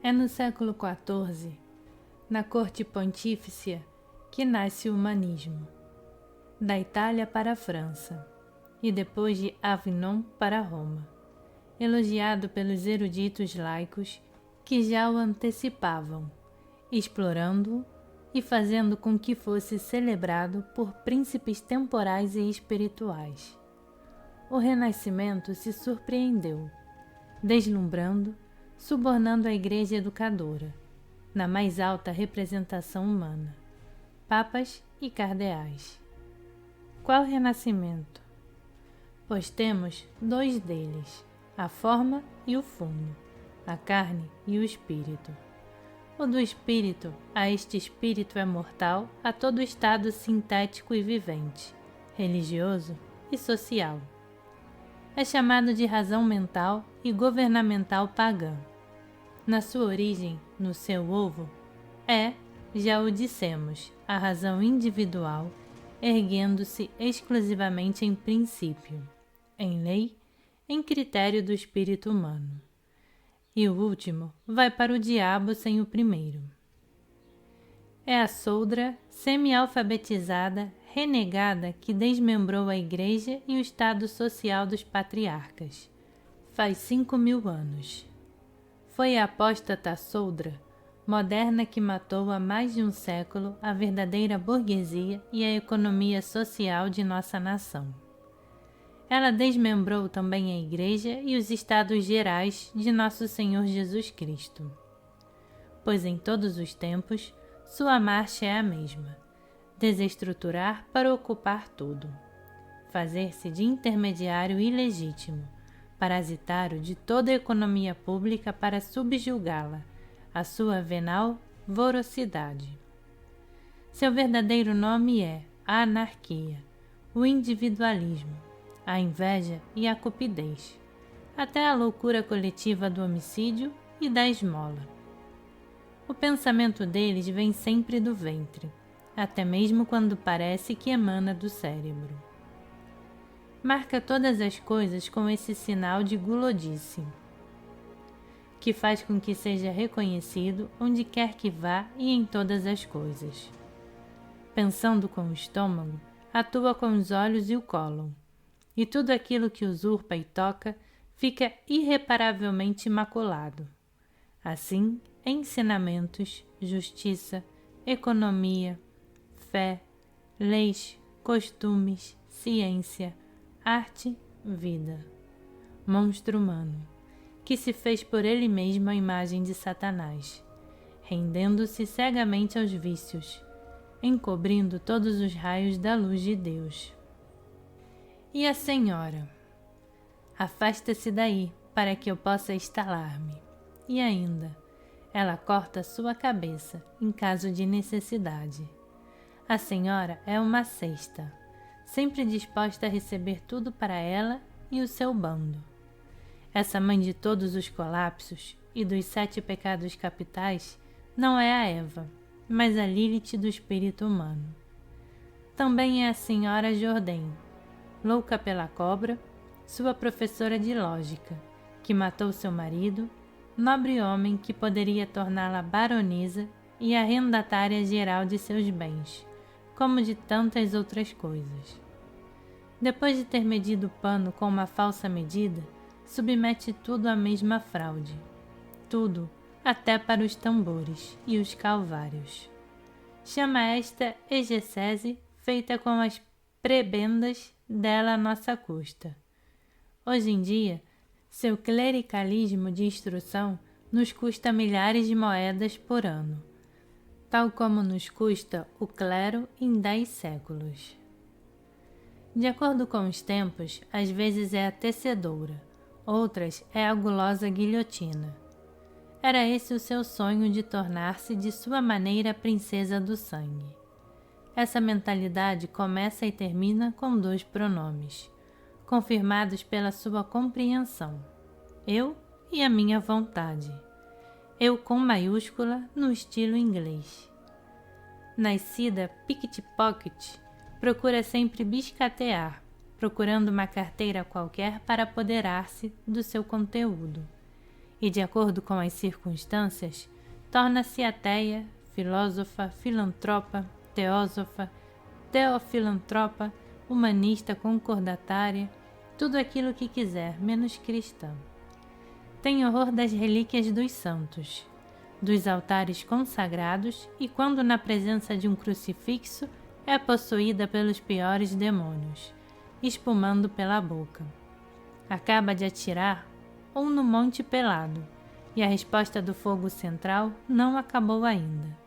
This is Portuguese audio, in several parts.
É no século XIV, na corte pontífice, que nasce o humanismo. Da Itália para a França, e depois de Avignon para Roma, elogiado pelos eruditos laicos que já o antecipavam, explorando-o e fazendo com que fosse celebrado por príncipes temporais e espirituais. O Renascimento se surpreendeu, deslumbrando, subornando a Igreja educadora, na mais alta representação humana, papas e cardeais. Qual Renascimento? Pois temos dois deles, a forma e o fundo, a carne e o espírito. O do espírito, a este espírito é mortal a todo estado sintético e vivente, religioso e social. É chamado de razão mental e governamental pagã. Na sua origem, no seu ovo, já o dissemos, a razão individual, erguendo-se exclusivamente em princípio, em lei, em critério do espírito humano. E o último vai para o diabo sem o primeiro. É a soldra semi-alfabetizada, renegada que desmembrou a Igreja e o estado social dos patriarcas. Faz 5.000 anos. Foi a apóstata soldra, moderna, que matou há mais de um século a verdadeira burguesia e a economia social de nossa nação. Ela desmembrou também a Igreja e os Estados Gerais de Nosso Senhor Jesus Cristo. Pois em todos os tempos, sua marcha é a mesma: desestruturar para ocupar tudo, fazer-se de intermediário ilegítimo, parasitário de toda a economia pública para subjugá-la, a sua venal voracidade. Seu verdadeiro nome é a anarquia, o individualismo, a inveja e a cupidez, até a loucura coletiva do homicídio e da esmola. O pensamento deles vem sempre do ventre, até mesmo quando parece que emana do cérebro. Marca todas as coisas com esse sinal de gulodice, que faz com que seja reconhecido onde quer que vá e em todas as coisas. Pensando com o estômago, atua com os olhos e o cólon, e tudo aquilo que usurpa e toca fica irreparavelmente maculado. Assim, ensinamentos, justiça, economia, fé, leis, costumes, ciência, arte, vida. Monstro humano, que se fez por ele mesmo a imagem de Satanás, rendendo-se cegamente aos vícios, encobrindo todos os raios da luz de Deus. E a senhora? Afasta-se daí, para que eu possa estalar-me. E ainda, ela corta sua cabeça, em caso de necessidade. A senhora é uma cesta, sempre disposta a receber tudo para ela e o seu bando. Essa mãe de todos os colapsos e dos 7 pecados capitais não é a Eva, mas a Lilith do espírito humano. Também é a senhora Jourdain, louca pela cobra, sua professora de lógica, que matou seu marido, nobre homem que poderia torná-la baronesa e arrendatária geral de seus bens, como de tantas outras coisas. Depois de ter medido o pano com uma falsa medida, submete tudo à mesma fraude. Tudo, até para os tambores e os calvários. Chama esta exegese feita com as prebendas dela à nossa custa. Hoje em dia, seu clericalismo de instrução nos custa milhares de moedas por ano, tal como nos custa o clero em 10 séculos. De acordo com os tempos, às vezes é a tecedoura, outras é a gulosa guilhotina. Era esse o seu sonho de tornar-se de sua maneira princesa do sangue. Essa mentalidade começa e termina com 2 pronomes, confirmados pela sua compreensão: eu e a minha vontade. Eu com maiúscula no estilo inglês. Nascida pickpocket, procura sempre biscatear, procurando uma carteira qualquer para apoderar-se do seu conteúdo. e, de acordo com as circunstâncias, torna-se ateia, filósofa, filantropa, teósofa, teofilantropa, humanista, concordatária, tudo aquilo que quiser, menos cristã. Tem horror das relíquias dos santos, dos altares consagrados e, quando na presença de um crucifixo, é possuída pelos piores demônios, espumando pela boca. Acaba de atirar ou no monte pelado, e a resposta do fogo central não acabou ainda.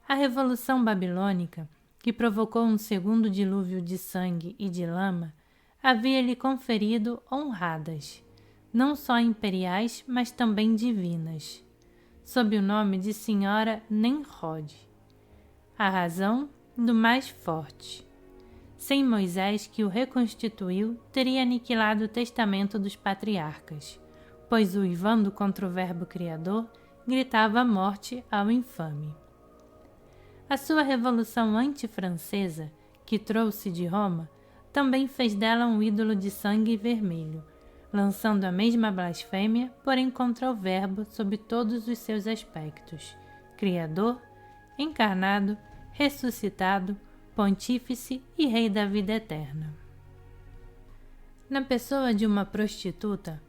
A Revolução Babilônica, que provocou um segundo dilúvio de sangue e de lama, havia-lhe conferido honradas, não só imperiais, mas também divinas, sob o nome de Senhora Nemrod, a razão do mais forte. Sem Moisés, que o reconstituiu, teria aniquilado o testamento dos patriarcas, pois, uivando contra o Verbo Criador, gritava a morte ao infame. A sua revolução anti-francesa, que trouxe de Roma, também fez dela um ídolo de sangue vermelho, lançando a mesma blasfêmia, porém contra o Verbo sob todos os seus aspectos: Criador, encarnado, ressuscitado, pontífice e rei da vida eterna. Na pessoa de uma prostituta,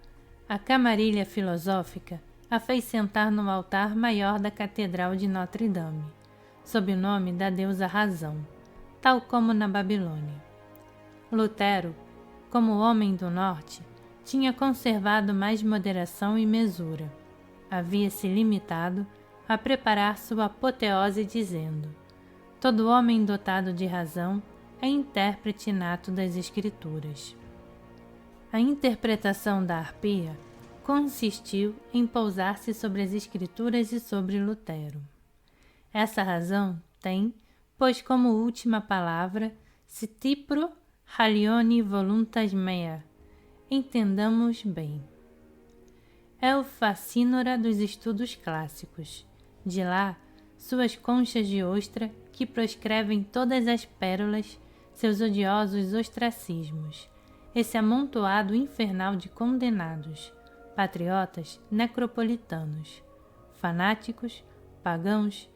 a camarilha filosófica a fez sentar no altar maior da Catedral de Notre-Dame, sob o nome da deusa Razão, tal como na Babilônia. Lutero, como homem do norte, tinha conservado mais moderação e mesura. Havia se limitado a preparar sua apoteose dizendo: todo homem dotado de razão é intérprete nato das Escrituras. A interpretação da harpia consistiu em pousar-se sobre as Escrituras e sobre Lutero. Essa razão tem, pois, como última palavra, Scipio Halione voluntas mea. Entendamos bem. É o facínora dos estudos clássicos. De lá, suas conchas de ostra que proscrevem todas as pérolas, seus odiosos ostracismos, esse amontoado infernal de condenados, patriotas necropolitanos, fanáticos, pagãos,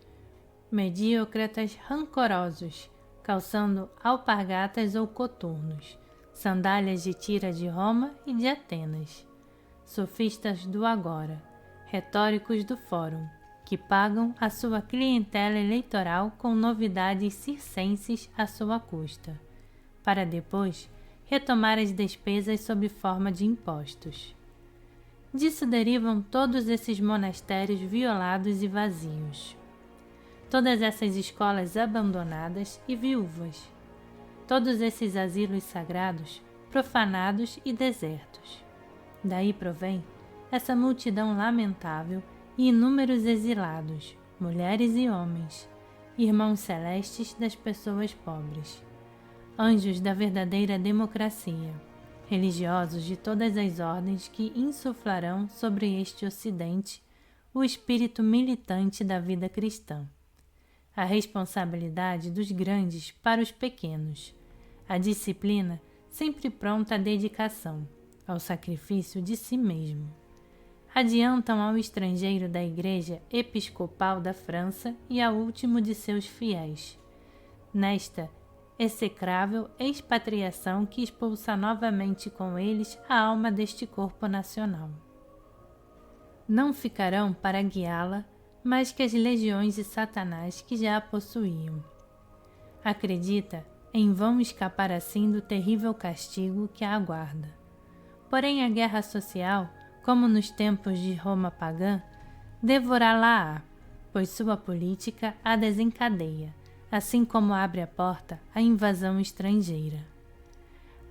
medíocratas rancorosos, calçando alpargatas ou coturnos, sandálias de tira de Roma e de Atenas, sofistas do agora, retóricos do fórum, que pagam a sua clientela eleitoral com novidades circenses à sua custa, para depois retomar as despesas sob forma de impostos. Disso derivam todos esses monastérios violados e vazios, todas essas escolas abandonadas e viúvas, todos esses asilos sagrados profanados e desertos. Daí provém essa multidão lamentável e inúmeros exilados, mulheres e homens, irmãos celestes das pessoas pobres, anjos da verdadeira democracia, religiosos de todas as ordens que insuflarão sobre este Ocidente o espírito militante da vida cristã, a responsabilidade dos grandes para os pequenos, a disciplina sempre pronta à dedicação, ao sacrifício de si mesmo. Adiantam ao estrangeiro da Igreja Episcopal da França e ao último de seus fiéis, nesta execrável expatriação que expulsa novamente com eles a alma deste corpo nacional. Não ficarão para guiá-la mais que as legiões de Satanás que já a possuíam. Acredita em vão escapar assim do terrível castigo que a aguarda. Porém, a guerra social, como nos tempos de Roma pagã, devorá-la-á, pois sua política a desencadeia, assim como abre a porta à invasão estrangeira.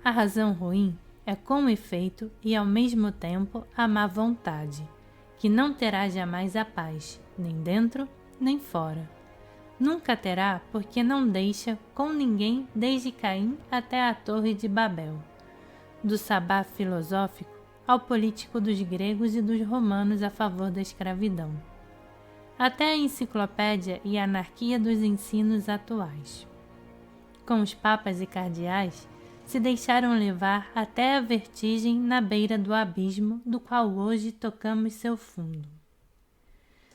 A razão ruim é com efeito e ao mesmo tempo a má vontade, que não terá jamais a paz, nem dentro nem fora. Nunca terá, porque não deixa com ninguém desde Caim até a Torre de Babel, do sabá filosófico ao político dos gregos e dos romanos a favor da escravidão, até a enciclopédia e a anarquia dos ensinos atuais. Com os papas e cardeais, se deixaram levar até a vertigem na beira do abismo do qual hoje tocamos seu fundo.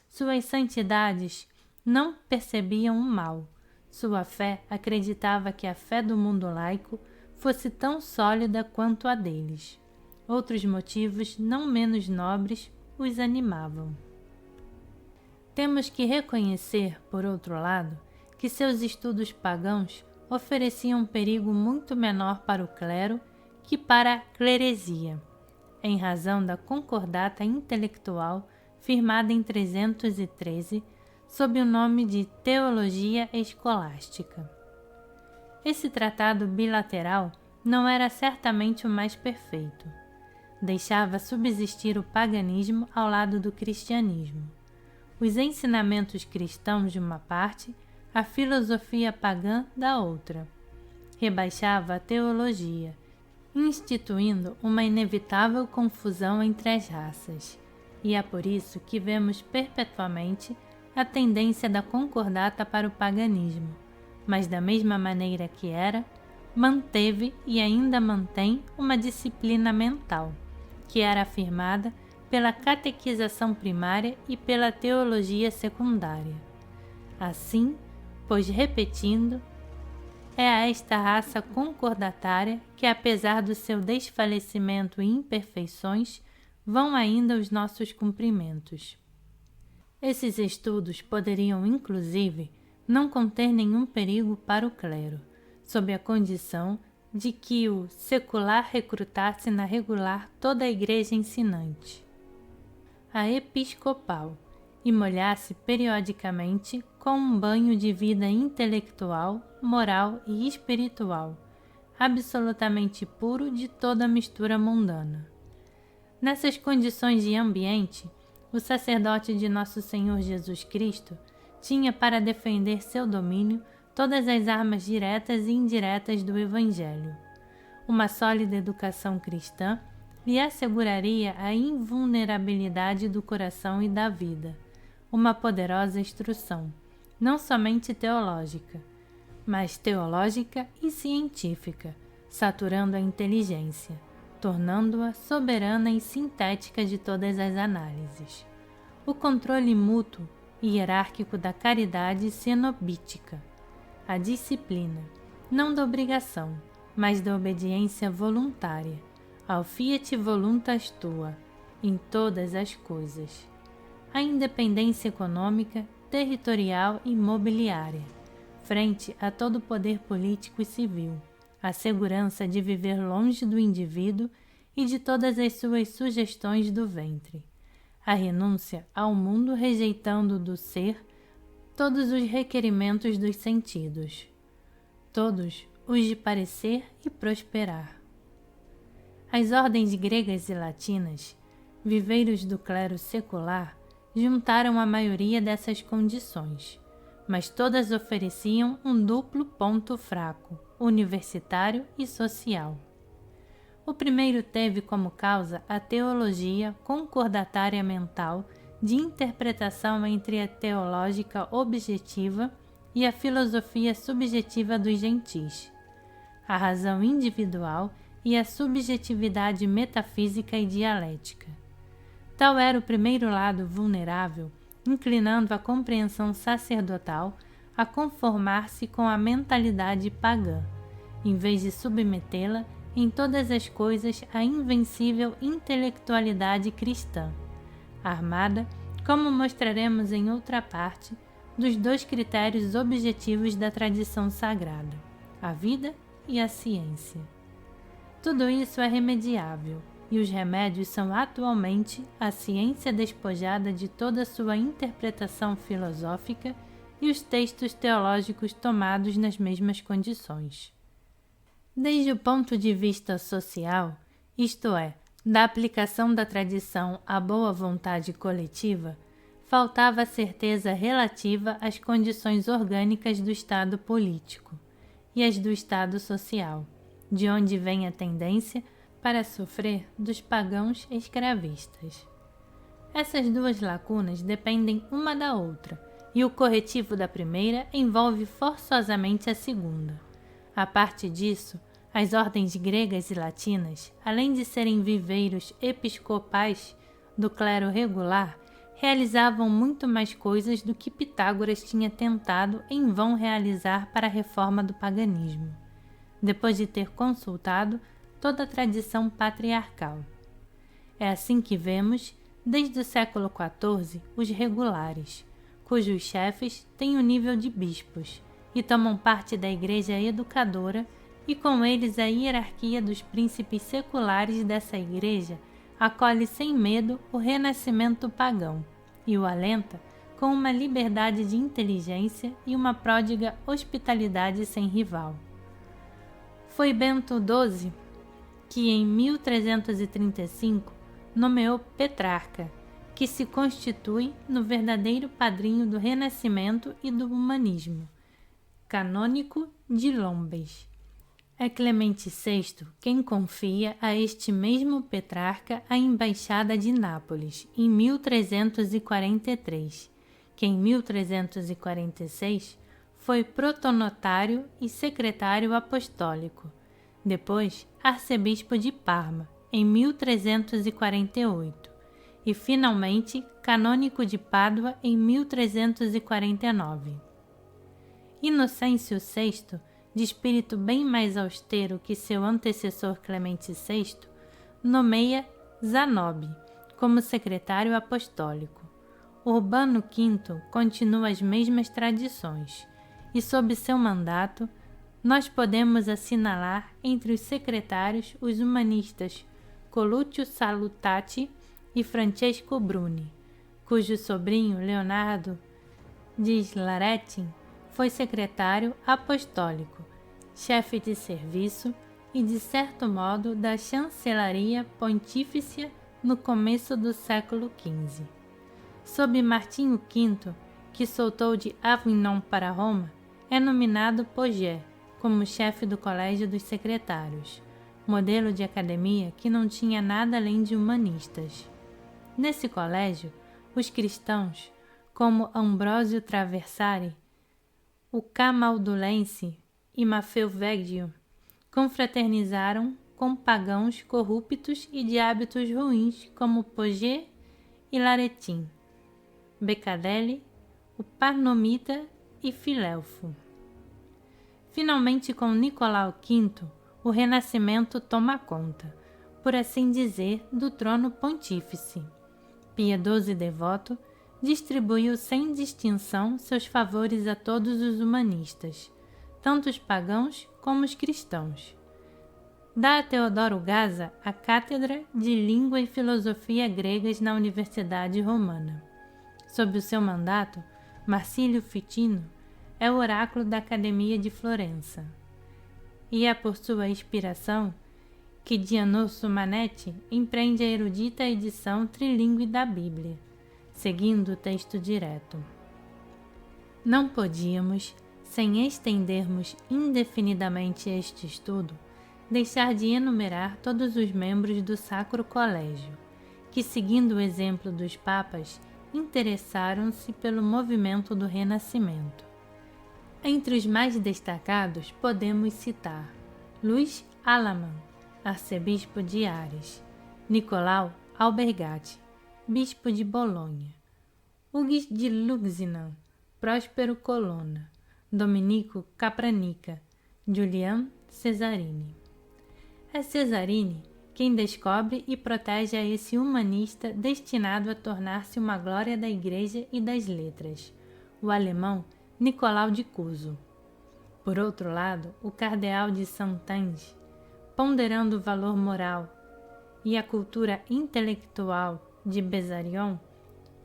Suas santidades não percebiam o mal. Sua fé acreditava que a fé do mundo laico fosse tão sólida quanto a deles. Outros motivos não menos nobres os animavam. Temos que reconhecer, por outro lado, que seus estudos pagãos ofereciam um perigo muito menor para o clero que para a cleresia, em razão da concordata intelectual firmada em 313 sob o nome de Teologia Escolástica. Esse tratado bilateral não era certamente o mais perfeito. Deixava subsistir o paganismo ao lado do cristianismo. Os ensinamentos cristãos de uma parte, a filosofia pagã da outra. Rebaixava a teologia, instituindo uma inevitável confusão entre as raças. E é por isso que vemos perpetuamente a tendência da concordata para o paganismo, mas da mesma maneira que era, manteve e ainda mantém uma disciplina mental, que era afirmada pela catequização primária e pela teologia secundária. Assim, pois repetindo, é a esta raça concordatária que, apesar do seu desfalecimento e imperfeições, vão ainda os nossos cumprimentos. Esses estudos poderiam, inclusive, não conter nenhum perigo para o clero, sob a condição de que o secular recrutasse na regular toda a igreja ensinante, a episcopal, e molhasse periodicamente com um banho de vida intelectual, moral e espiritual, absolutamente puro de toda mistura mundana. Nessas condições de ambiente, o sacerdote de Nosso Senhor Jesus Cristo tinha para defender seu domínio todas as armas diretas e indiretas do Evangelho. Uma sólida educação cristã lhe asseguraria a invulnerabilidade do coração e da vida, uma poderosa instrução, não somente teológica, mas teológica e científica, saturando a inteligência, tornando-a soberana e sintética de todas as análises. O controle mútuo e hierárquico da caridade cenobítica, a disciplina, não da obrigação, mas da obediência voluntária, ao fiat voluntas tua, em todas as coisas. A independência econômica, territorial e mobiliária, frente a todo o poder político e civil, a segurança de viver longe do indivíduo e de todas as suas sugestões do ventre, a renúncia ao mundo rejeitando do ser todos os requerimentos dos sentidos, todos os de parecer e prosperar. As ordens gregas e latinas, viveiros do clero secular, juntaram a maioria dessas condições, mas todas ofereciam um duplo ponto fraco, universitário e social. O primeiro teve como causa a teologia concordatária mental de interpretação entre a teológica objetiva e a filosofia subjetiva dos gentis, a razão individual e a subjetividade metafísica e dialética. Tal era o primeiro lado vulnerável, inclinando a compreensão sacerdotal a conformar-se com a mentalidade pagã, em vez de submetê-la em todas as coisas à invencível intelectualidade cristã, armada, como mostraremos em outra parte, dos dois critérios objetivos da tradição sagrada, a vida e a ciência. Tudo isso é remediável, e os remédios são atualmente a ciência despojada de toda sua interpretação filosófica e os textos teológicos tomados nas mesmas condições. Desde o ponto de vista social, isto é, da aplicação da tradição à boa vontade coletiva, faltava a certeza relativa às condições orgânicas do estado político e as do estado social, de onde vem a tendência para sofrer dos pagãos escravistas. Essas duas lacunas dependem uma da outra, e o corretivo da primeira envolve forçosamente a segunda. A parte disso, As ordens gregas e latinas, além de serem viveiros episcopais do clero regular, realizavam muito mais coisas do que Pitágoras tinha tentado em vão realizar para a reforma do paganismo, depois de ter consultado toda a tradição patriarcal. É assim que vemos, desde o século XIV, os regulares, cujos chefes têm o nível de bispos e tomam parte da Igreja educadora, e com eles a hierarquia dos príncipes seculares dessa Igreja acolhe sem medo o renascimento pagão e o alenta com uma liberdade de inteligência e uma pródiga hospitalidade sem rival. Foi Bento XII que, em 1335, nomeou Petrarca, que se constitui no verdadeiro padrinho do Renascimento e do humanismo, canônico de Lombes. É Clemente VI quem confia a este mesmo Petrarca a embaixada de Nápoles, em 1343, que em 1346 foi protonotário e secretário apostólico, depois arcebispo de Parma, em 1348, e finalmente canônico de Pádua em 1349. Inocêncio VI, de espírito bem mais austero que seu antecessor Clemente VI, nomeia Zanobi como secretário apostólico. Urbano V continua as mesmas tradições, e sob seu mandato, nós podemos assinalar entre os secretários os humanistas Coluccio Salutati e Francesco Bruni, cujo sobrinho Leonardo de Slaretin foi secretário apostólico, chefe de serviço e, de certo modo, da chancelaria pontífice no começo do século XV. Sob Martinho V, que soltou de Avignon para Roma, é nomeado Poggio como chefe do Colégio dos Secretários, modelo de academia que não tinha nada além de humanistas. Nesse colégio, os cristãos, como Ambrósio Traversari, o Camaldulense e Maffeo Veggio, confraternizaram com pagãos corruptos e de hábitos ruins como Poggio e Laretin, Beccadelli, o Parnomita e Filelfo. Finalmente, com Nicolau V, o Renascimento toma conta, por assim dizer, do trono pontífice. Piedoso e devoto, distribuiu sem distinção seus favores a todos os humanistas, tanto os pagãos como os cristãos. Dá a Teodoro Gaza a cátedra de Língua e Filosofia gregas na Universidade Romana. Sob o seu mandato, Marcílio Ficino é o oráculo da Academia de Florença. E é por sua inspiração que Gianosso Manetti empreende a erudita edição trilíngue da Bíblia, seguindo o texto direto. Não podíamos, sem estendermos indefinidamente este estudo, deixar de enumerar todos os membros do Sacro Colégio, que, seguindo o exemplo dos papas, interessaram-se pelo movimento do Renascimento. Entre os mais destacados podemos citar Luís Alaman, arcebispo de Ares, Nicolau Albergati, bispo de Bolonha, Hugues de Lusignan, Próspero Colonna, Domenico Capranica, Julian Cesarini. É Cesarini quem descobre e protege a esse humanista destinado a tornar-se uma glória da Igreja e das letras, o alemão Nicolau de Cuso. Por outro lado, o cardeal de Saintonge, ponderando o valor moral e a cultura intelectual de Bezarion,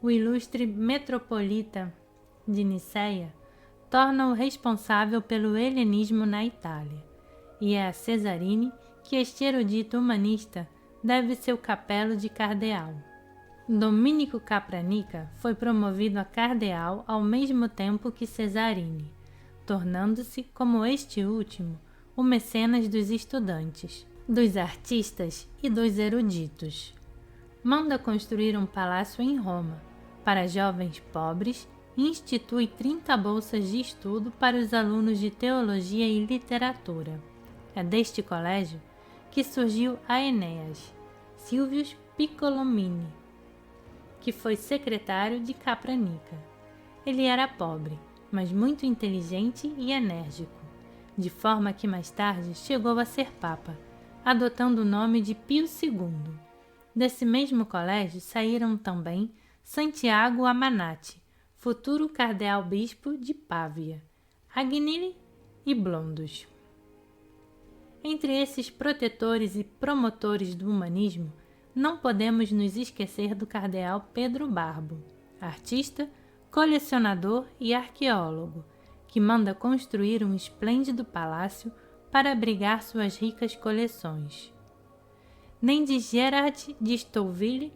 o ilustre metropolita de Niceia, torna-o responsável pelo helenismo na Itália, e é a Cesarini que este erudito humanista deve seu capelo de cardeal. Domenico Capranica foi promovido a cardeal ao mesmo tempo que Cesarini, tornando-se, como este último, o mecenas dos estudantes, dos artistas e dos eruditos. Manda construir um palácio em Roma para jovens pobres e institui 30 bolsas de estudo para os alunos de teologia e literatura. É deste colégio que surgiu Aeneas Silvius Piccolomini, que foi secretário de Capranica. Ele era pobre, mas muito inteligente e enérgico, de forma que mais tarde chegou a ser papa, adotando o nome de Pio II. Desse mesmo colégio saíram também Santiago Amanati, futuro cardeal-bispo de Pávia, Agnini e Blondos. Entre esses protetores e promotores do humanismo, não podemos nos esquecer do cardeal Pedro Barbo, artista, colecionador e arqueólogo, que manda construir um esplêndido palácio para abrigar suas ricas coleções. Nem de Gerard de Stouville,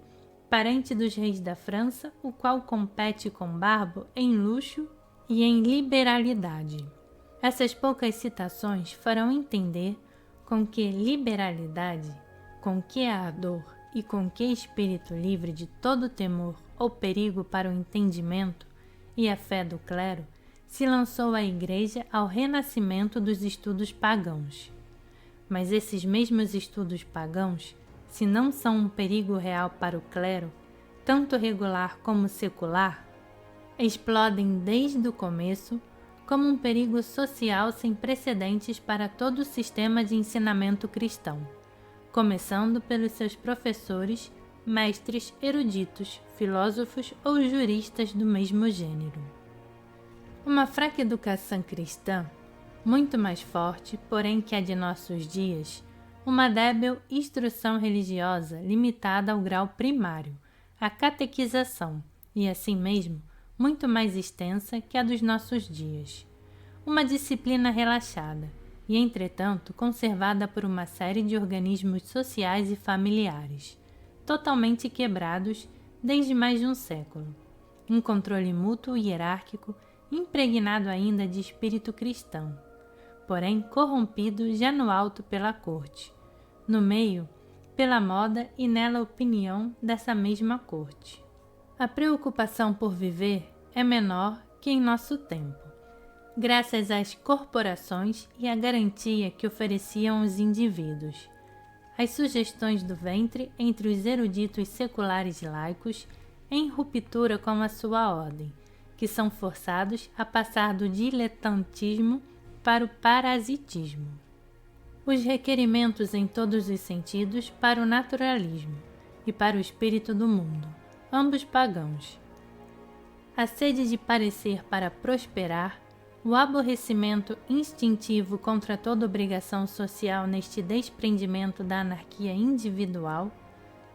parente dos reis da França, o qual compete com Barbo em luxo e em liberalidade. Essas poucas citações farão entender com que liberalidade, com que ardor e com que espírito livre de todo temor ou perigo para o entendimento e a fé do clero se lançou a Igreja ao renascimento dos estudos pagãos. Mas esses mesmos estudos pagãos, se não são um perigo real para o clero, tanto regular como secular, explodem desde o começo como um perigo social sem precedentes para todo o sistema de ensinamento cristão, começando pelos seus professores, mestres, eruditos, filósofos ou juristas do mesmo gênero. Uma fraca educação cristã, muito mais forte, porém que a de nossos dias, uma débil instrução religiosa limitada ao grau primário, a catequização, e assim mesmo, muito mais extensa que a dos nossos dias. Uma disciplina relaxada e, entretanto, conservada por uma série de organismos sociais e familiares, totalmente quebrados desde mais de um século. Um controle mútuo e hierárquico, impregnado ainda de espírito cristão, porém corrompido já no alto pela corte, no meio pela moda e nela a opinião dessa mesma corte. A preocupação por viver é menor que em nosso tempo, graças às corporações e à garantia que ofereciam os indivíduos. As sugestões do ventre entre os eruditos seculares e laicos em ruptura com a sua ordem, que são forçados a passar do diletantismo para o parasitismo. Os requerimentos em todos os sentidos para o naturalismo e para o espírito do mundo, ambos pagãos. A sede de parecer para prosperar, o aborrecimento instintivo contra toda obrigação social neste desprendimento da anarquia individual,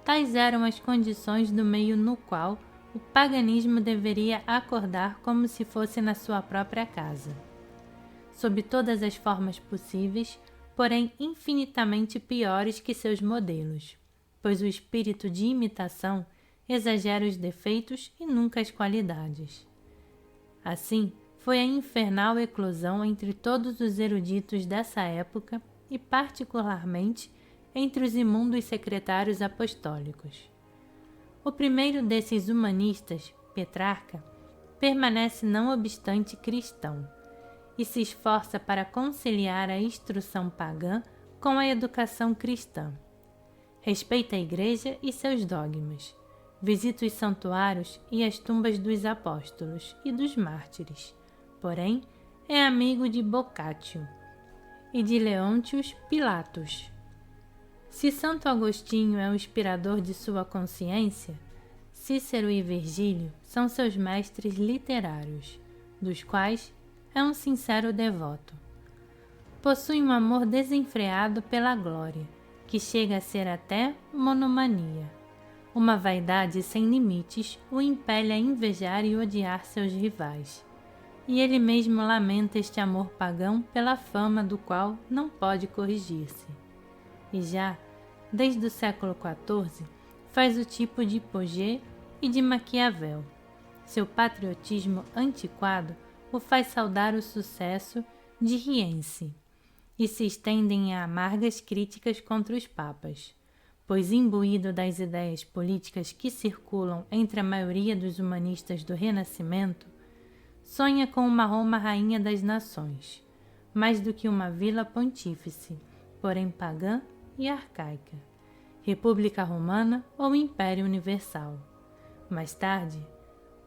tais eram as condições do meio no qual o paganismo deveria acordar como se fosse na sua própria casa. Sob todas as formas possíveis, porém infinitamente piores que seus modelos, pois o espírito de imitação exagera os defeitos e nunca as qualidades. Assim, foi a infernal eclosão entre todos os eruditos dessa época e particularmente entre os imundos secretários apostólicos. O primeiro desses humanistas, Petrarca, permanece não obstante cristão e se esforça para conciliar a instrução pagã com a educação cristã. Respeita a Igreja e seus dogmas, visita os santuários e as tumbas dos apóstolos e dos mártires, porém é amigo de Boccaccio e de Leontius Pilatus. Se Santo Agostinho é o inspirador de sua consciência, Cícero e Virgílio são seus mestres literários, dos quais é um sincero devoto. Possui um amor desenfreado pela glória, que chega a ser até monomania. Uma vaidade sem limites o impele a invejar e odiar seus rivais. E ele mesmo lamenta este amor pagão pela fama do qual não pode corrigir-se. E já, desde o século XIV, faz o tipo de Poget e de Maquiavel. Seu patriotismo antiquado o faz saudar o sucesso de Rienzi, e se estendem a amargas críticas contra os papas, pois imbuído das ideias políticas que circulam entre a maioria dos humanistas do Renascimento, sonha com uma Roma rainha das nações, mais do que uma vila pontífice, porém pagã e arcaica, República Romana ou Império Universal. Mais tarde,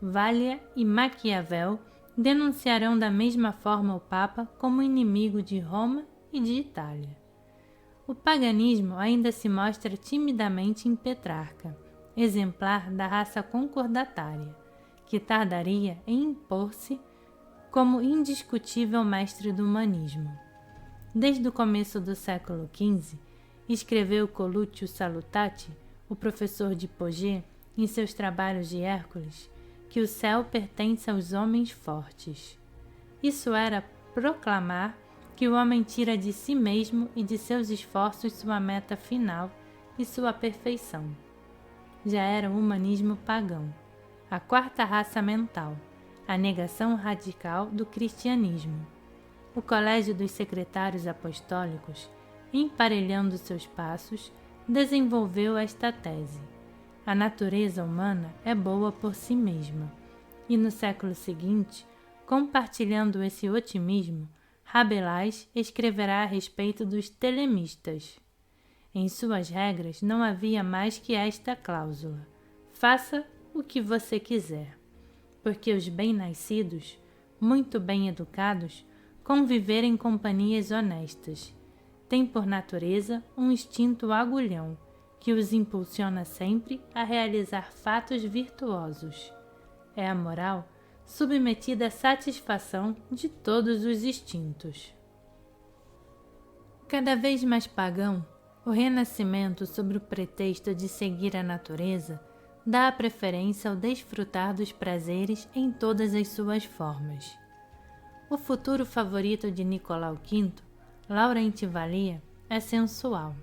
Vallia e Maquiavel denunciarão da mesma forma o Papa como inimigo de Roma e de Itália. O paganismo ainda se mostra timidamente em Petrarca, exemplar da raça concordatária, que tardaria em impor-se como indiscutível mestre do humanismo. Desde o começo do século XV, escreveu Coluccio Salutati, o professor de Poggio, em seus trabalhos de Hércules, que o céu pertence aos homens fortes. Isso era proclamar que o homem tira de si mesmo e de seus esforços sua meta final e sua perfeição. Já era o humanismo pagão, a quarta raça mental, a negação radical do cristianismo. O Colégio dos Secretários Apostólicos, emparelhando seus passos, desenvolveu esta tese. A natureza humana é boa por si mesma. E no século seguinte, compartilhando esse otimismo, Rabelais escreverá a respeito dos telemistas. Em suas regras não havia mais que esta cláusula: faça o que você quiser, porque os bem-nascidos, muito bem educados, conviver em companhias honestas, têm por natureza um instinto agulhão que os impulsiona sempre a realizar fatos virtuosos. É a moral submetida à satisfação de todos os instintos. Cada vez mais pagão, o Renascimento, sob o pretexto de seguir a natureza, dá a preferência ao desfrutar dos prazeres em todas as suas formas. O futuro favorito de Nicolau V, Laurent Vallée, é sensual.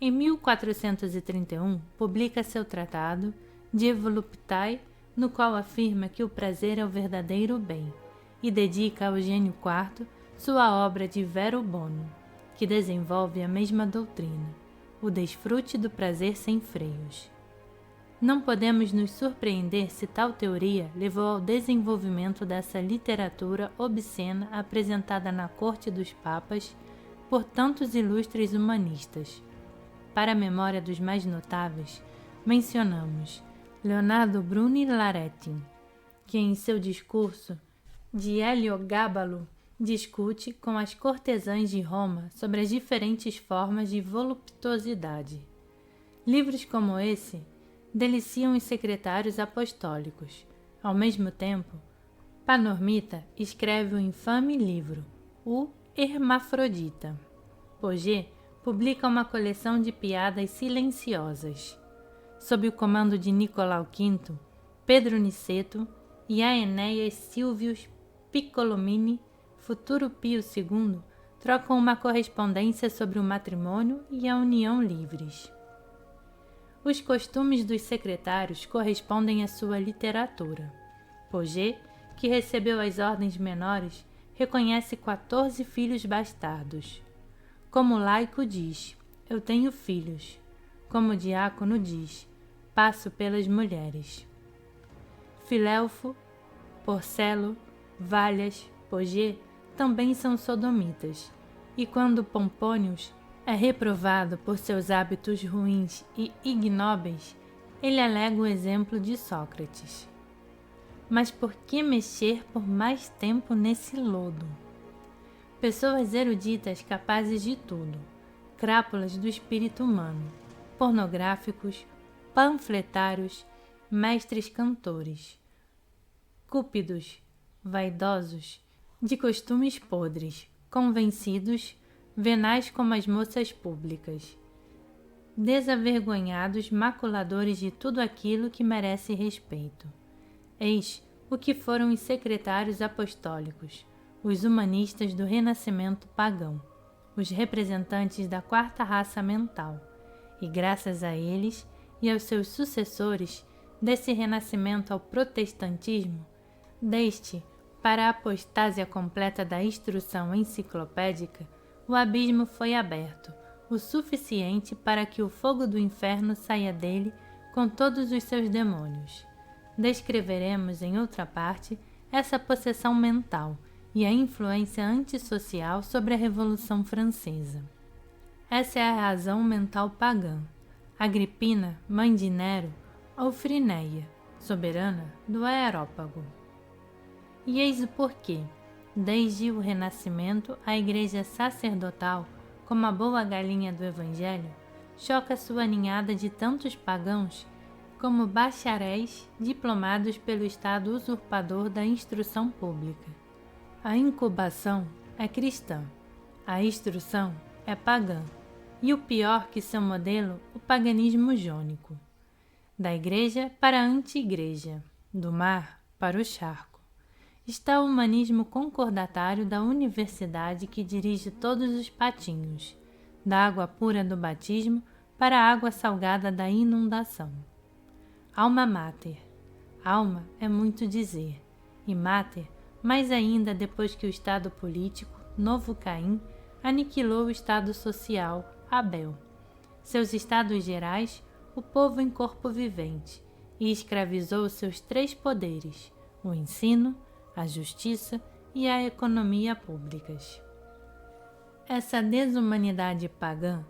Em 1431, publica seu tratado De Voluptate, no qual afirma que o prazer é o verdadeiro bem, e dedica a Eugênio IV sua obra de Vero Bono, que desenvolve a mesma doutrina, o desfrute do prazer sem freios. Não podemos nos surpreender se tal teoria levou ao desenvolvimento dessa literatura obscena apresentada na corte dos papas por tantos ilustres humanistas. Para a memória dos mais notáveis, mencionamos Leonardo Bruni Laretin, que em seu discurso de Heliogábalo discute com as cortesãs de Roma sobre as diferentes formas de voluptuosidade. Livros como esse deliciam os secretários apostólicos. Ao mesmo tempo, Panormita escreve o infame livro, o Hermafrodita. Poggio publica uma coleção de piadas silenciosas. Sob o comando de Nicolau V, Pedro Niceto e Aenéas Silvius Piccolomini, futuro Pio II, trocam uma correspondência sobre o matrimônio e a união livres. Os costumes dos secretários correspondem à sua literatura. Poggio, que recebeu as ordens menores, reconhece 14 filhos bastardos. Como laico diz, eu tenho filhos. Como diácono diz, passo pelas mulheres. Filelfo, Porcelo, Vallias, Poggio também são sodomitas, e quando Pompônios é reprovado por seus hábitos ruins e ignóbeis, ele alega o exemplo de Sócrates. Mas por que mexer por mais tempo nesse lodo? Pessoas eruditas capazes de tudo, crápulas do espírito humano, pornográficos, panfletários, mestres cantores, cúpidos, vaidosos, de costumes podres, convencidos, venais como as moças públicas, desavergonhados, maculadores de tudo aquilo que merece respeito. Eis o que foram os secretários apostólicos, os humanistas do Renascimento pagão, os representantes da quarta raça mental, e graças a eles e aos seus sucessores, desse renascimento ao protestantismo, deste para a apostásia completa da instrução enciclopédica, o abismo foi aberto, o suficiente para que o fogo do inferno saia dele com todos os seus demônios. Descreveremos, em outra parte, essa possessão mental e a influência antissocial sobre a Revolução Francesa. Essa é a razão mental pagã. Agripina, mãe de Nero, ou Frineia, soberana do Aerópago. E eis o porquê. Desde o Renascimento, a Igreja sacerdotal, como a boa galinha do Evangelho, choca sua ninhada de tantos pagãos como bacharéis diplomados pelo Estado usurpador da instrução pública. A incubação é cristã, a instrução é pagã, e o pior que seu modelo, o paganismo jônico. Da igreja para a anti-igreja, do mar para o charco, está o humanismo concordatário da universidade que dirige todos os patinhos, da água pura do batismo para a água salgada da inundação. Alma mater. Alma é muito dizer, e mater, mais ainda depois que o estado político, novo Caim, aniquilou o estado social, Abel. Seus estados gerais, o povo em corpo vivente, e escravizou seus três poderes, o ensino, a justiça e a economia públicas. Essa desumanidade pagã,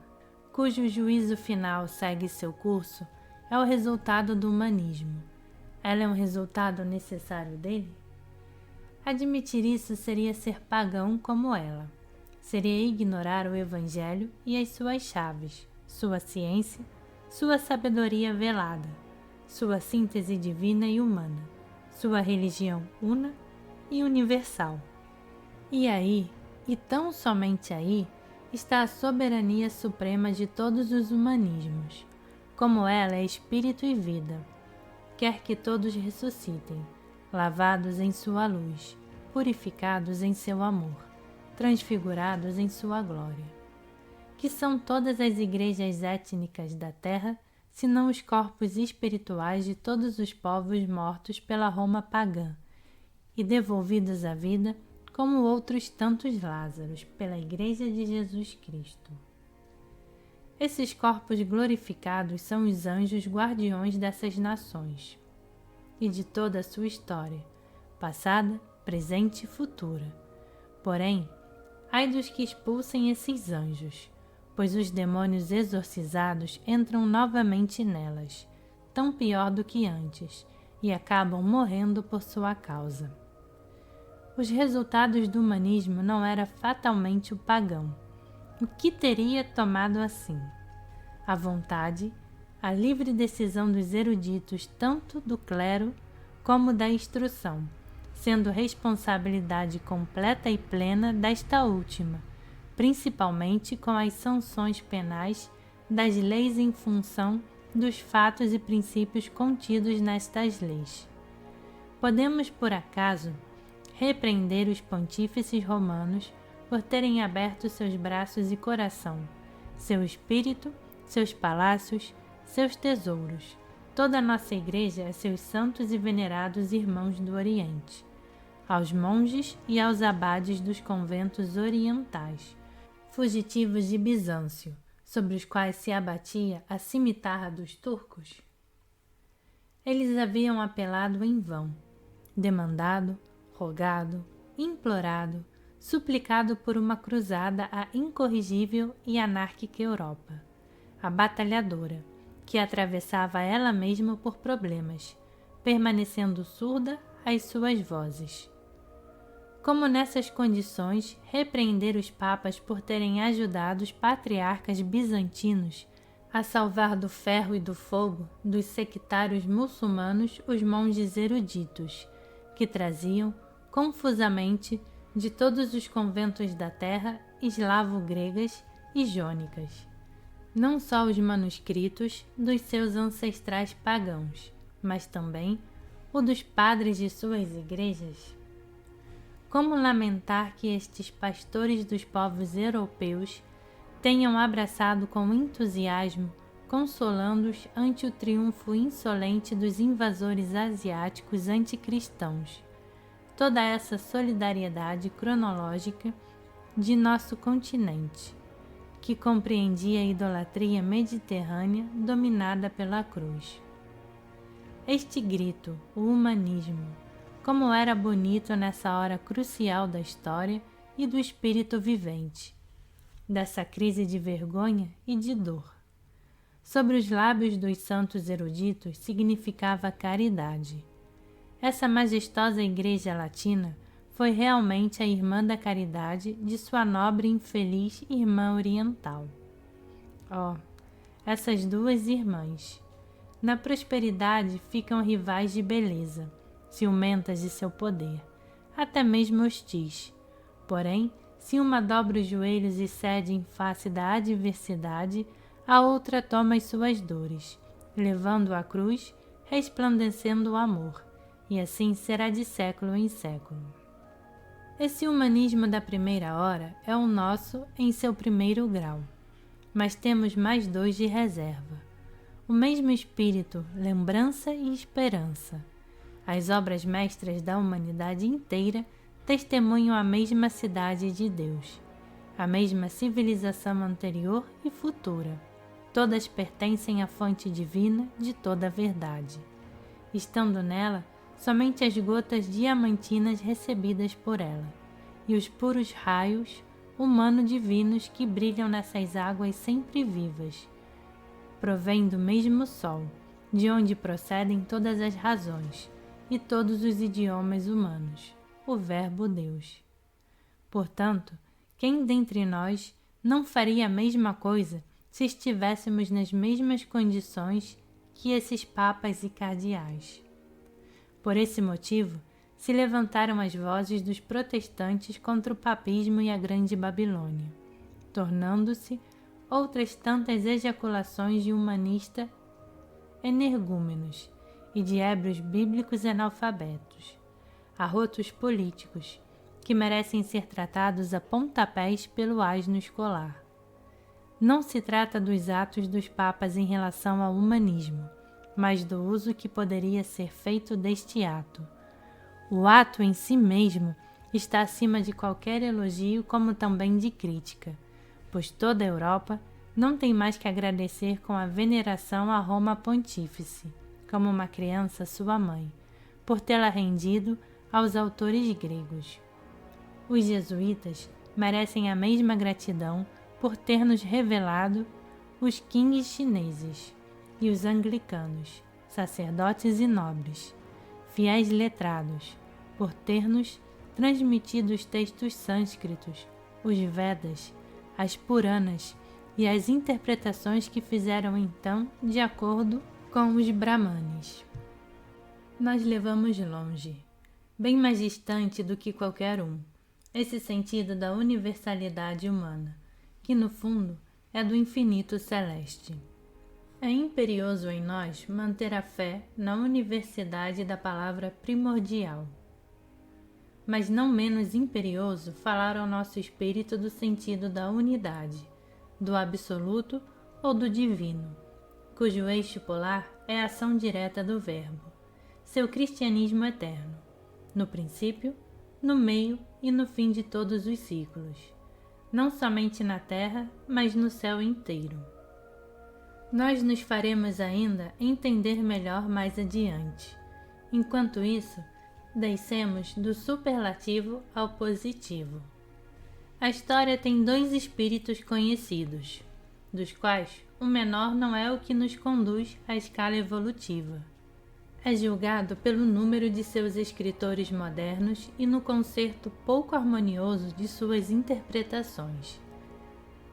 cujo juízo final segue seu curso, é o resultado do humanismo. Ela é um resultado necessário dele? Admitir isso seria ser pagão como ela. Seria ignorar o Evangelho e as suas chaves, sua ciência, sua sabedoria velada, sua síntese divina e humana, sua religião una e universal. E aí, e tão somente aí, está a soberania suprema de todos os humanismos. Como ela é espírito e vida, quer que todos ressuscitem, lavados em sua luz, purificados em seu amor, transfigurados em sua glória. Que são todas as igrejas étnicas da terra, senão os corpos espirituais de todos os povos mortos pela Roma pagã e devolvidos à vida como outros tantos Lázaros pela Igreja de Jesus Cristo. Esses corpos glorificados são os anjos guardiões dessas nações e de toda a sua história, passada, presente e futura. Porém, ai dos que expulsem esses anjos, pois os demônios exorcizados entram novamente nelas, tão pior do que antes, e acabam morrendo por sua causa. Os resultados do humanismo não era fatalmente o pagão. O que teria tomado assim? A vontade, a livre decisão dos eruditos, tanto do clero como da instrução, sendo responsabilidade completa e plena desta última, principalmente com as sanções penais das leis em função dos fatos e princípios contidos nestas leis. Podemos, por acaso, repreender os pontífices romanos por terem aberto seus braços e coração, seu espírito, seus palácios, seus tesouros, toda a nossa igreja a seus santos e venerados irmãos do Oriente, aos monges e aos abades dos conventos orientais, fugitivos de Bizâncio, sobre os quais se abatia a cimitarra dos turcos? Eles haviam apelado em vão, demandado, rogado, implorado, suplicado por uma cruzada à incorrigível e anárquica Europa, a batalhadora, que atravessava ela mesma por problemas, permanecendo surda às suas vozes. Como nessas condições, repreender os papas por terem ajudado os patriarcas bizantinos a salvar do ferro e do fogo dos sectários muçulmanos os monges eruditos, que traziam, confusamente, de todos os conventos da terra, eslavo-gregas e jônicas, não só os manuscritos dos seus ancestrais pagãos, mas também o dos padres de suas igrejas? Como lamentar que estes pastores dos povos europeus tenham abraçado com entusiasmo, consolando-os ante o triunfo insolente dos invasores asiáticos anticristãos, toda essa solidariedade cronológica de nosso continente, que compreendia a idolatria mediterrânea dominada pela cruz. Este grito, o humanismo, como era bonito nessa hora crucial da história e do espírito vivente. dessa crise de vergonha e de dor. Sobre os lábios dos santos eruditos significava caridade. Essa majestosa igreja latina foi realmente a irmã da caridade de sua nobre e infeliz irmã oriental. Oh, essas duas irmãs! Na prosperidade ficam rivais de beleza, ciumentas de seu poder, até mesmo hostis. Porém, se uma dobra os joelhos e cede em face da adversidade, a outra toma as suas dores, levando a cruz, resplandecendo o amor, e assim será de século em século. Esse humanismo da primeira hora é o nosso em seu primeiro grau, mas temos mais dois de reserva. O mesmo espírito, lembrança e esperança. As obras mestras da humanidade inteira testemunham a mesma cidade de Deus, a mesma civilização anterior e futura. Todas pertencem à fonte divina de toda a verdade. Estando nela, somente as gotas diamantinas recebidas por ela, e os puros raios humano-divinos que brilham nessas águas sempre vivas, provém do mesmo sol, de onde procedem todas as razões e todos os idiomas humanos, o Verbo Deus. Portanto, quem dentre nós não faria a mesma coisa se estivéssemos nas mesmas condições que esses papas e cardeais? Por esse motivo, se levantaram as vozes dos protestantes contra o papismo e a Grande Babilônia, tornando-se outras tantas ejaculações de humanista energúmenos e de ébrios bíblicos analfabetos, arrotos políticos, que merecem ser tratados a pontapés pelo asno escolar. Não se trata dos atos dos papas em relação ao humanismo, mas do uso que poderia ser feito deste ato. O ato em si mesmo está acima de qualquer elogio, como também de crítica, pois toda a Europa não tem mais que agradecer com a veneração a Roma Pontífice, como uma criança sua mãe, por tê-la rendido aos autores gregos. Os jesuítas merecem a mesma gratidão por ter nos revelado os kings chineses, e os anglicanos, sacerdotes e nobres, fiéis letrados, por ter-nos transmitido os textos sânscritos, os Vedas, as Puranas e as interpretações que fizeram então de acordo com os Brahmanes. Nós levamos longe, bem mais distante do que qualquer um, esse sentido da universalidade humana, que no fundo é do infinito celeste. É imperioso em nós manter a fé na universidade da palavra primordial. Mas não menos imperioso falar ao nosso espírito do sentido da unidade, do absoluto ou do divino, cujo eixo polar é a ação direta do Verbo, seu cristianismo eterno, no princípio, no meio e no fim de todos os ciclos, não somente na terra, mas no céu inteiro. Nós nos faremos ainda entender melhor mais adiante. Enquanto isso, descemos do superlativo ao positivo. A história tem dois espíritos conhecidos, dos quais o menor não é o que nos conduz à escala evolutiva. É julgado pelo número de seus escritores modernos e no concerto pouco harmonioso de suas interpretações.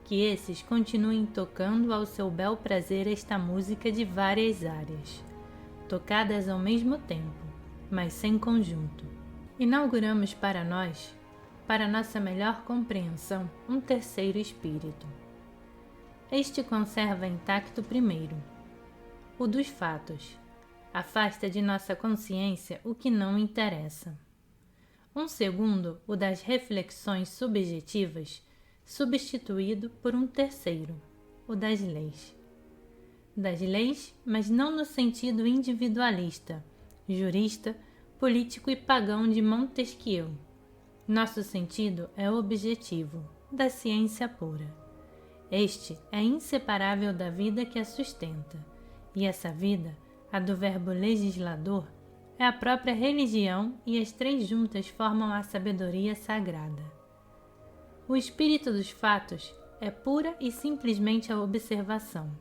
Que esses continuem tocando ao seu bel prazer esta música de várias áreas, tocadas ao mesmo tempo, mas sem conjunto. Inauguramos para nós, para nossa melhor compreensão, um terceiro espírito. Este conserva intacto o primeiro, o dos fatos, afasta de nossa consciência o que não interessa. Um segundo, o das reflexões subjetivas, substituído por um terceiro, o das leis. Das leis, mas não no sentido individualista, jurista, político e pagão de Montesquieu. Nosso sentido é objetivo, da ciência pura. Este é inseparável da vida que a sustenta, e essa vida, a do Verbo legislador, é a própria religião, e as três juntas formam a sabedoria sagrada. O espírito dos fatos é pura e simplesmente a observação.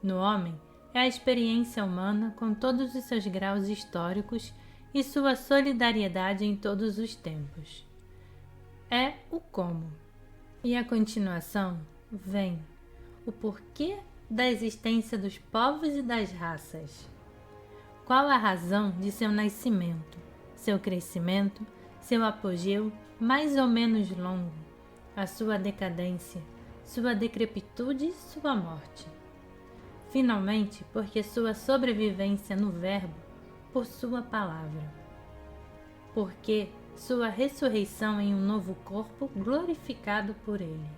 No homem, é a experiência humana com todos os seus graus históricos e sua solidariedade em todos os tempos. É o como. E a continuação vem o porquê da existência dos povos e das raças. Qual a razão de seu nascimento, seu crescimento, seu apogeu mais ou menos longo, a sua decadência, sua decrepitude e sua morte? Finalmente, porque sua sobrevivência no Verbo, por sua palavra. Porque sua ressurreição em um novo corpo glorificado por ele.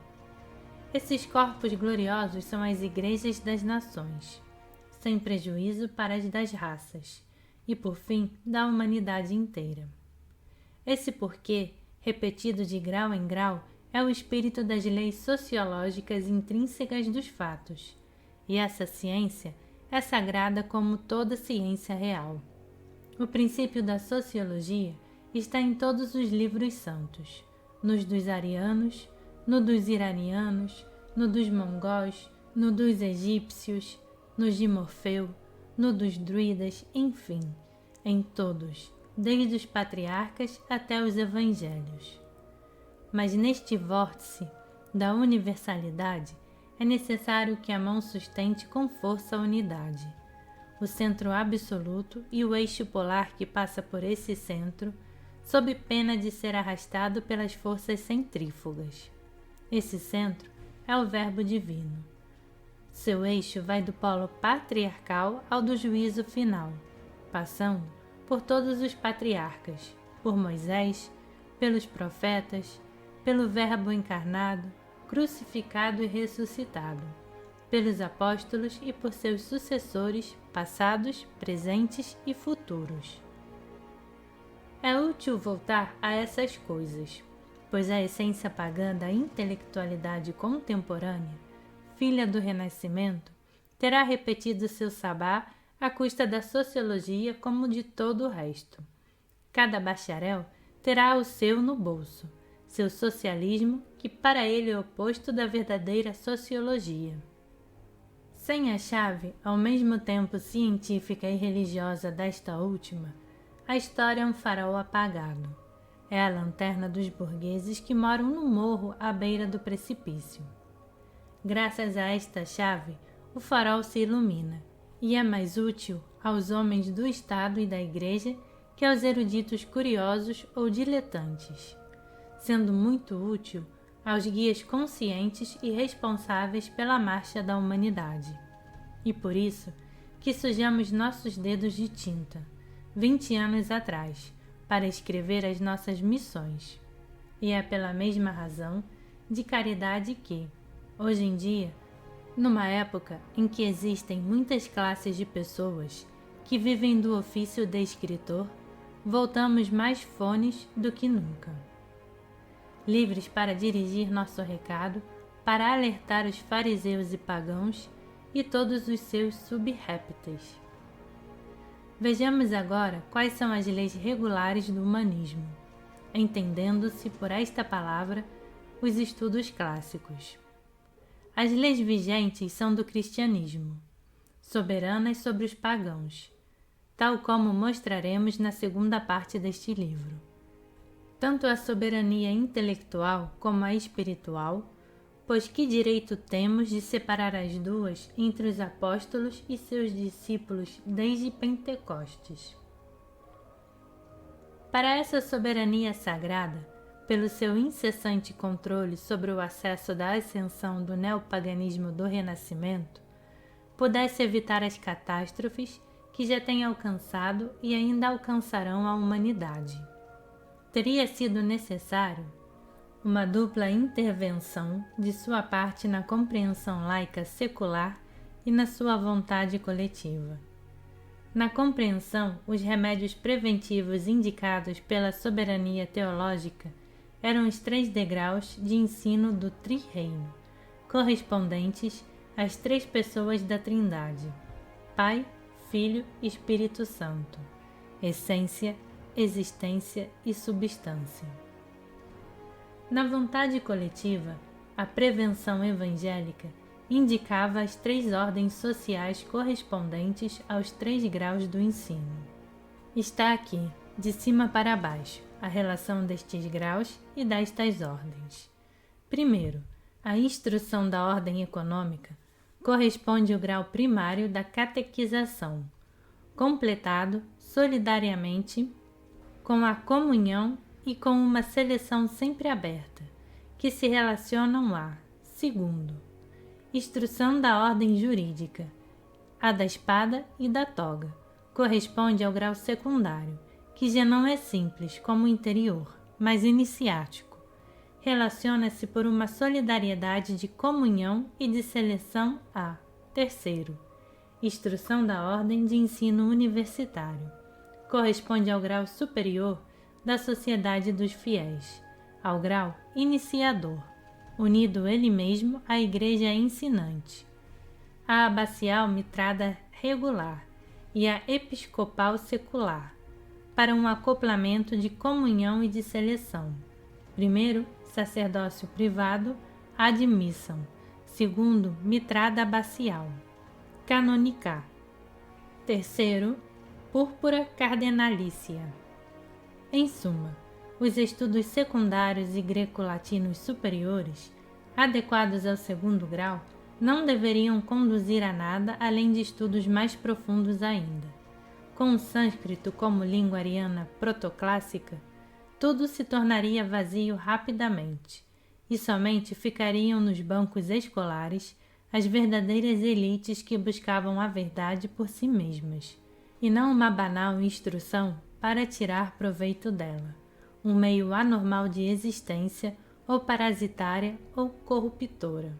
Esses corpos gloriosos são as igrejas das nações, sem prejuízo para as das raças, e por fim da humanidade inteira. Esse porquê, repetido de grau em grau, é o espírito das leis sociológicas intrínsecas dos fatos, e essa ciência é sagrada como toda ciência real. O princípio da sociologia está em todos os livros santos, nos dos arianos, no dos iranianos, no dos mongóis, no dos egípcios, no de Morfeu, no dos druidas, enfim, em todos, desde os patriarcas até os evangelhos. Mas neste vórtice da universalidade é necessário que a mão sustente com força a unidade. O centro absoluto e o eixo polar que passa por esse centro, sob pena de ser arrastado pelas forças centrífugas. Esse centro é o Verbo Divino. Seu eixo vai do polo patriarcal ao do juízo final, passando por todos os patriarcas, por Moisés, pelos profetas, pelo Verbo encarnado, crucificado e ressuscitado, pelos apóstolos e por seus sucessores passados, presentes e futuros. É útil voltar a essas coisas, pois a essência pagã da intelectualidade contemporânea, filha do Renascimento, terá repetido seu sabá à custa da sociologia como de todo o resto. Cada bacharel terá o seu no bolso, seu socialismo, que para ele é oposto da verdadeira sociologia. Sem a chave, ao mesmo tempo científica e religiosa desta última, a história é um farol apagado. É a lanterna dos burgueses que moram no morro à beira do precipício. Graças a esta chave, o farol se ilumina e é mais útil aos homens do Estado e da Igreja que aos eruditos curiosos ou diletantes, sendo muito útil aos guias conscientes e responsáveis pela marcha da humanidade. E por isso que sujamos nossos dedos de tinta, 20 anos atrás, para escrever as nossas missões. E é pela mesma razão de caridade que, hoje em dia, numa época em que existem muitas classes de pessoas que vivem do ofício de escritor, voltamos mais fones do que nunca. Livres para dirigir nosso recado, para alertar os fariseus e pagãos e todos os seus subrépteis. Vejamos agora quais são as leis regulares do humanismo, entendendo-se por esta palavra os estudos clássicos. As leis vigentes são do cristianismo, soberanas sobre os pagãos, tal como mostraremos na segunda parte deste livro. Tanto a soberania intelectual como a espiritual, pois que direito temos de separar as duas entre os apóstolos e seus discípulos desde Pentecostes? Para essa soberania sagrada, pelo seu incessante controle sobre o acesso da ascensão do neopaganismo do Renascimento, pudesse evitar as catástrofes que já têm alcançado e ainda alcançarão a humanidade. Teria sido necessário uma dupla intervenção de sua parte na compreensão laica secular e na sua vontade coletiva. Na compreensão, os remédios preventivos indicados pela soberania teológica eram os 3 degraus de ensino do tri-reino, correspondentes às 3 pessoas da Trindade: Pai, Filho e Espírito Santo, essência, existência e substância. Na vontade coletiva, A prevenção evangélica indicava as 3 ordens sociais correspondentes aos 3 graus do ensino. Está aqui, de cima para baixo, a relação destes graus e destas ordens. Primeiro, a instrução da ordem econômica corresponde ao grau primário da catequização, completado solidariamente com a comunhão e com uma seleção sempre aberta, que se relacionam a, segundo, instrução da ordem jurídica, a da espada e da toga, corresponde ao grau secundário, que já não é simples como o interior, mas iniciático. Relaciona-se por uma solidariedade de comunhão e de seleção a, terceiro, instrução da ordem de ensino universitário. Corresponde ao grau superior da sociedade dos fiéis, ao grau iniciador, unido ele mesmo à igreja ensinante. A abacial mitrada regular e a episcopal secular, para um acoplamento de comunhão e de seleção. Primeiro, sacerdócio privado ad missam. Segundo, mitrada abacial. Canonicar. Terceiro, púrpura cardenalícia. Em suma, os estudos secundários e greco-latinos superiores, adequados ao 2º grau, não deveriam conduzir a nada além de estudos mais profundos ainda. Com o sânscrito como língua ariana protoclássica, tudo se tornaria vazio rapidamente, e somente ficariam nos bancos escolares as verdadeiras elites que buscavam a verdade por si mesmas, e não uma banal instrução para tirar proveito dela, um meio anormal de existência ou parasitária ou corruptora.